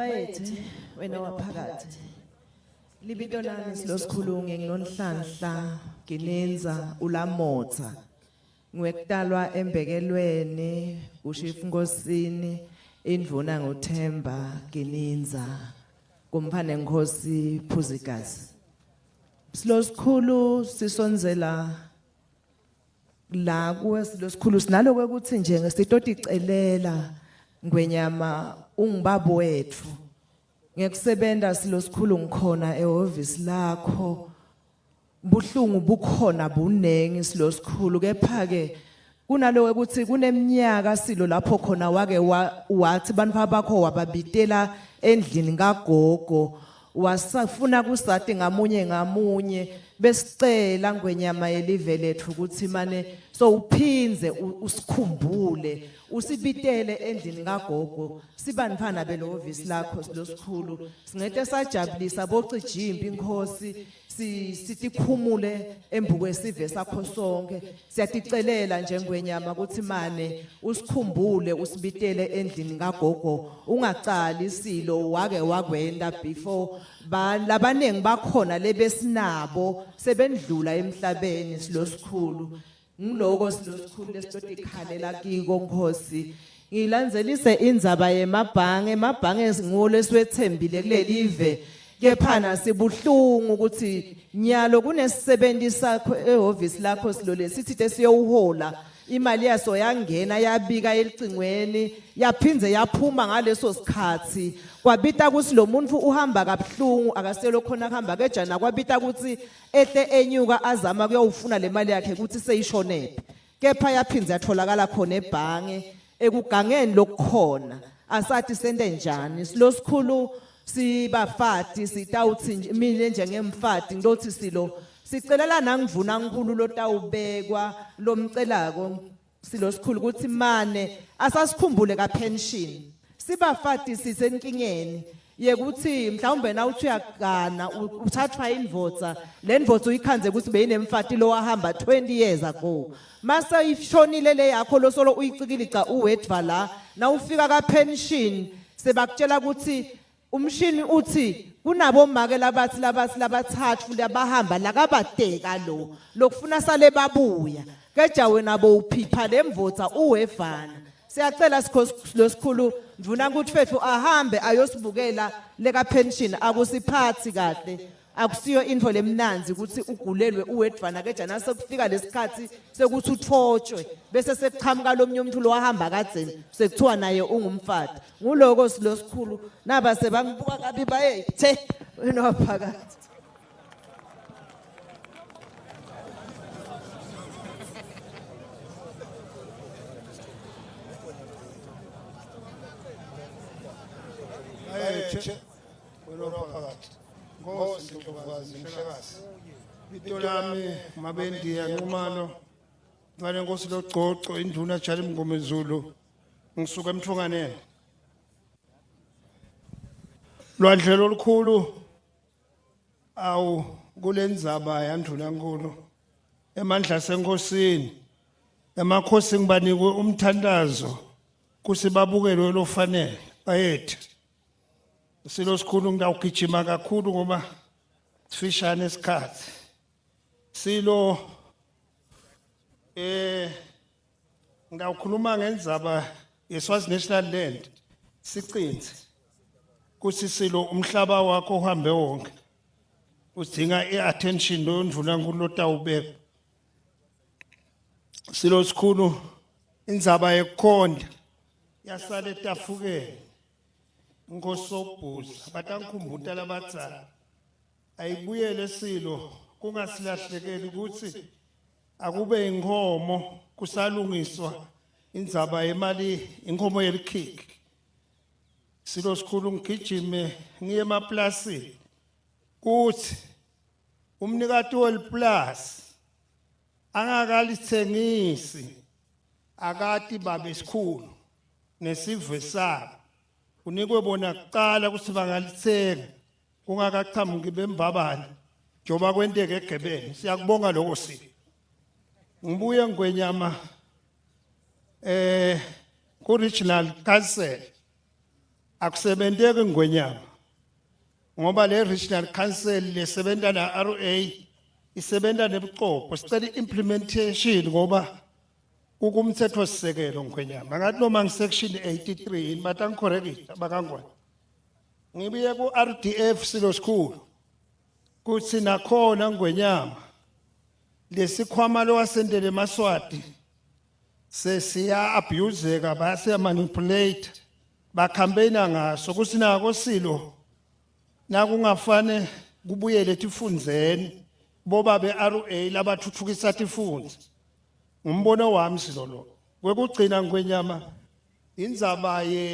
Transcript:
Bayethe wena waphakathi libito nami silosikhulunge nginonhlanhla Ginindza ulamotha ngwekutalwa embekelweni kushifu Nkosini indvuna ngoThemba Ginindza kumphane Nkosi Phuzikazi silosikhulu sisonzela la kuwe silosikhulu sinaloko ukuthi nje ngesitoti icelela ngwenyama ungibaba wethu ngekusebenta silosikhulu ngikhona ehhovisi lakho buhlungu bukhona bunengi silosikhulu kepha ke kunaloko ukuthi kuneminyaka silo lapho khona wake wathi bantu bakho wababitela endlini kagogo wasafuna kusati ngamunye besicela ngwenyama yelive lethu ukuthi mane so uphinze usikhumbule usibitele endlini kagogo sibanifana belovisi lakho silosikhulu singete sajabulisa bocijimbi inkosi sitikhumule embukwe sive sakho sonke siyaticelela njengwenyama ukuthi mane usikhumbule usibitele endlini kagogo ungacali silo wake wakwenda before labanengi bakhona lebesinabo sebendlula emhlabeni silosikhulu ngiloko silosikhulu lesitoti ikhalela kiko Nkosi ngilanzelise indzaba emabhange ngole siwethembile kulelive kephana sibuhlungu ukuthi nyalo kunesisebenzi sakho ehhovisi lakho silole sithi siyowuhola imali yaso yangena yabika elicingweni yaphinze yaphuma ngaleso sikhathi kwabita ukuthi lo muntu uhamba kabuhlungu akaselo khona kuhamba kejana kwabita ukuthi ehle enyuka azama kuyawufuna le mali yakhe ukuthi seyishonephi kepha yaphinze yatholakala khona ebhange ekugangeni lokukhona asathi sente njani silosikhulu sibafati sitawuthi mina njengemfati ngilothi silo sicelela nangivuna nkulu lotawubekwa lomcelako silosikhulu ukuthi mane asasikhumbule ka pension sibafati sisenkingeni yekuthi mhlawumbe na uthi uyagana uthathwa indvodza le ndvodza uyikhanze ukuthi beyinemfati lo wahamba 20 years ago mase ishonile le yakho lo solo uyicikilica uwedva la na ufika ka pension sebakutshela ukuthi umshini uthi kunabo make labathathu labahamba lakabadeka lo lokufuna sale babuya keja wena bo uphipha lemvotsa uwevana siyacela losikhulu ndvuna ukuthi fethu ahambe ayosibukela leka pension akusiphathi kahle akusiyo info lemnanzi ukuthi ugulelwe uwedvana keja nasekufika lesikhathi sekuthi uthotshwe bese sekuqhamuka lomnye umuntu lo wahamba kadzeni sekuthiwa naye ungumfati nguloko silosikhulu naba sebangibuka kabi bayethe wena waphakathi ayethe wena waphakathi Nkosi Ndlovukazi Mhlekazi bitolami mabendi yanqumalo ngale Nkosi logcoco induna jali Mngomezulu ngisuka emthunganeni lwadlelo olukhulu awu kulendzaba yanduna nkulu emandla senkosini emakhosi ngibanikwe umthandazo kusibabukelo lofanele bayethe silosikhulu ngidawugijima kakhulu ngoba sifishane isikhathi silo ngidawukhuluma ngendzaba yeSwazini National Land sicinze kuthi silo umhlaba wakho uhambe wonke udinga iattention lo ndvuna nkulu lotawubeka silosikhulu indzaba yekhonda yasale tafukeni ngosobhuza batangikhumbuta labadzala ayibuyele silo kungasilahlekeli ukuthi akube inkomo kusalungiswa indzaba yemali inkomo yelikhiki silo sikhulu ngigijime ngiye emaplasini kuthi umnikati weliplasi angakalitshengisi akati babe sikhulu nesivwe sabo unikwe bona kuqala ukuthi bangalithenga kungakaqhamuki bembabana njoba kwenteke egebeni siyakubonga lokho silo ngibuye ngwenyama ku regional council Akusebenteki ngwenyama. Ngoba le regional council lesebenta na RA isebenta nebuqopho sicela implementation ngoba ukumthetho sisekelo ngwenyama. Ngathi noma ngisection 83 batang correct bakangwana. Ngibiye ku RDF silo school. Kuthi nakhona ngwenyama lesikhwama lo wasendele eMaswati sesiya abuseka base manipulate ba campaigna ngaso kusinako silo nakungafane kubuyele tifundzeni boba be RA labathuthukisa tifundze ngumbono wami silo lo kwekugcina ngwenyama indzaba ye